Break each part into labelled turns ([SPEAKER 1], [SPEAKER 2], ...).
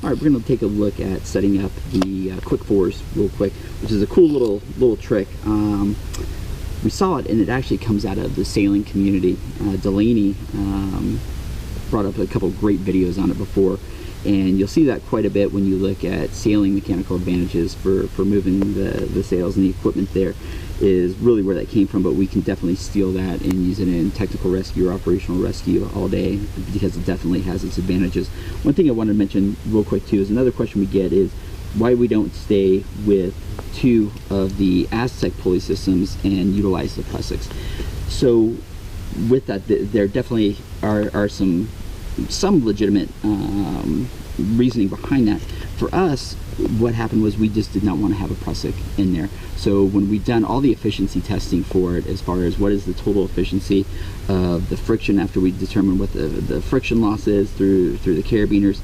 [SPEAKER 1] All right, we're going to take a look at setting up the Quickforce real quick, which is a cool little trick. We saw it, and it actually comes out of the sailing community. Delaney brought up a couple great videos on it before, and you'll see that quite a bit when you look at sailing mechanical advantages for moving the sails, and the equipment there is really where that came from. But we can definitely steal that and use it in technical rescue or operational rescue all day, because it definitely has its advantages. One thing I want to mention real quick too is another question we get is why we don't stay with 2 of the Aztec pulley systems and utilize the Prusix. So with that, there definitely are some legitimate reasoning behind that. For us, what happened was we just did not want to have a Prusik in there. So when we've done all the efficiency testing for it, as far as what is the total efficiency of the friction after we determine what the friction loss is through the carabiners,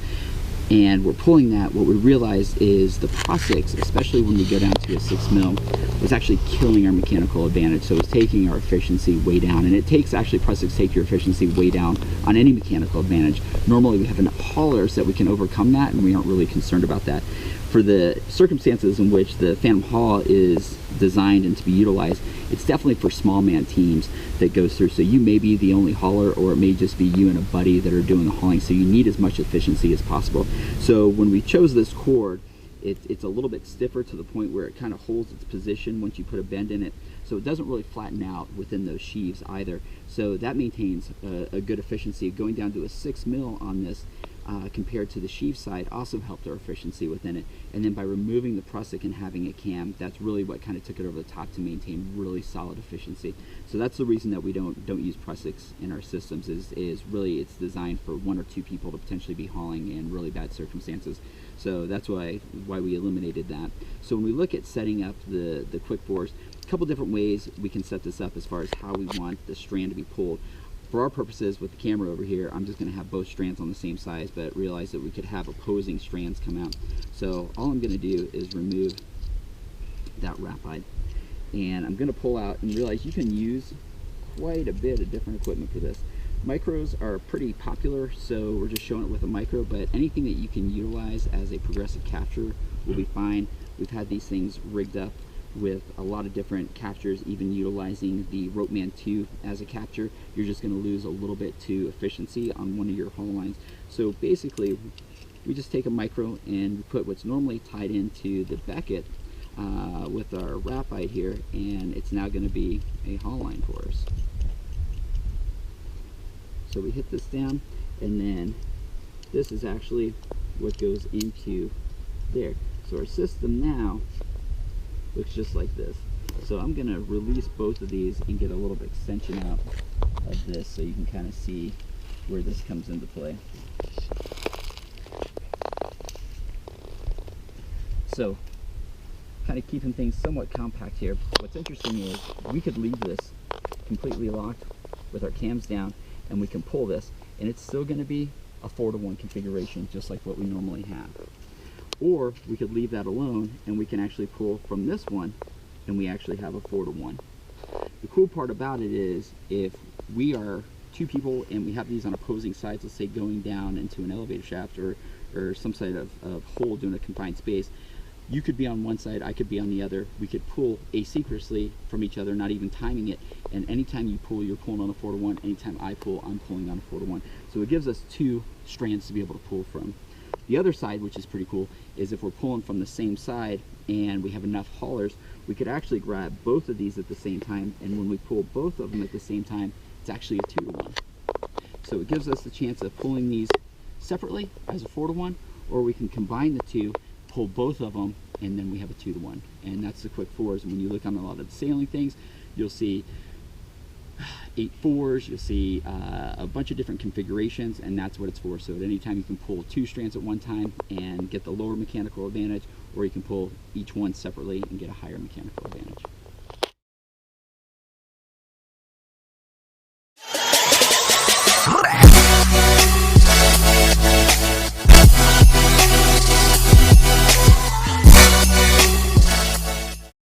[SPEAKER 1] and we're pulling that, what we realized is the Prusix, especially when we go down to a 6 mil, was actually killing our mechanical advantage. So it's taking our efficiency way down, and it takes actually Prusix take your efficiency way down on any mechanical advantage. Normally we have enough haulers that we can overcome that, and we aren't really concerned about that. For the circumstances in which the Phantom Haul is designed and to be utilized, it's definitely for small man teams that goes through. So you may be the only hauler, or it may just be you and a buddy that are doing the hauling, so you need as much efficiency as possible. So when we chose this cord, it's a little bit stiffer to the point where it kind of holds its position once you put a bend in it, so it doesn't really flatten out within those sheaves either. So that maintains a good efficiency. Going down to a 6 mil on this compared to the sheave side also helped our efficiency within it. And then by removing the Prusik and having a cam, that's really what kind of took it over the top to maintain really solid efficiency. So that's the reason that we don't use Prusiks in our systems, is really it's designed for 1 or 2 people to potentially be hauling in really bad circumstances. So that's why we eliminated that. So when we look at setting up the Quickforce, a couple different ways we can set this up as far as how we want the strand to be pulled. For our purposes with the camera over here, I'm just going to have both strands on the same size, but realize that we could have opposing strands come out. So all I'm going to do is remove that wrap hide, and I'm going to pull out and realize you can use quite a bit of different equipment for this. Micros are pretty popular, so we're just showing it with a micro, but anything that you can utilize as a progressive capture will be fine. We've had these things rigged up with a lot of different captures, even utilizing the Ropeman 2 as a capture. You're just going to lose a little bit to efficiency on one of your haul lines. So basically, we just take a micro and we put what's normally tied into the becket with our wrap hide here, and it's now going to be a haul line for us. So we hit this down, and then this is actually what goes into there. So our system now looks just like this. So I'm going to release both of these and get a little bit extension out of this so you can kind of see where this comes into play. So kind of keeping things somewhat compact here. What's interesting is we could leave this completely locked with our cams down, and we can pull this, and it's still going to be a 4-to-1 configuration, just like what we normally have. Or we could leave that alone, and we can actually pull from this one, and we actually have a 4-to-1. The cool part about it is, if we are 2 people and we have these on opposing sides, let's say going down into an elevator shaft or some side of hole doing a confined space, you could be on one side, I could be on the other. We could pull asynchronously from each other, not even timing it. And anytime you pull, you're pulling on a 4-to-1. Anytime I pull, I'm pulling on a 4-to-1. So it gives us 2 strands to be able to pull from. The other side, which is pretty cool, is if we're pulling from the same side and we have enough haulers, we could actually grab both of these at the same time. And when we pull both of them at the same time, it's actually a 2-to-1. So it gives us the chance of pulling these separately as a 4-to-1, or we can combine the 2, pull both of them, and then we have a 2-to-1. And that's the Quickforce. And when you look on a lot of the sailing things, you'll see 8 4's, you'll see a bunch of different configurations, and that's what it's for. So at any time you can pull 2 strands at one time and get the lower mechanical advantage, or you can pull each one separately and get a higher mechanical advantage.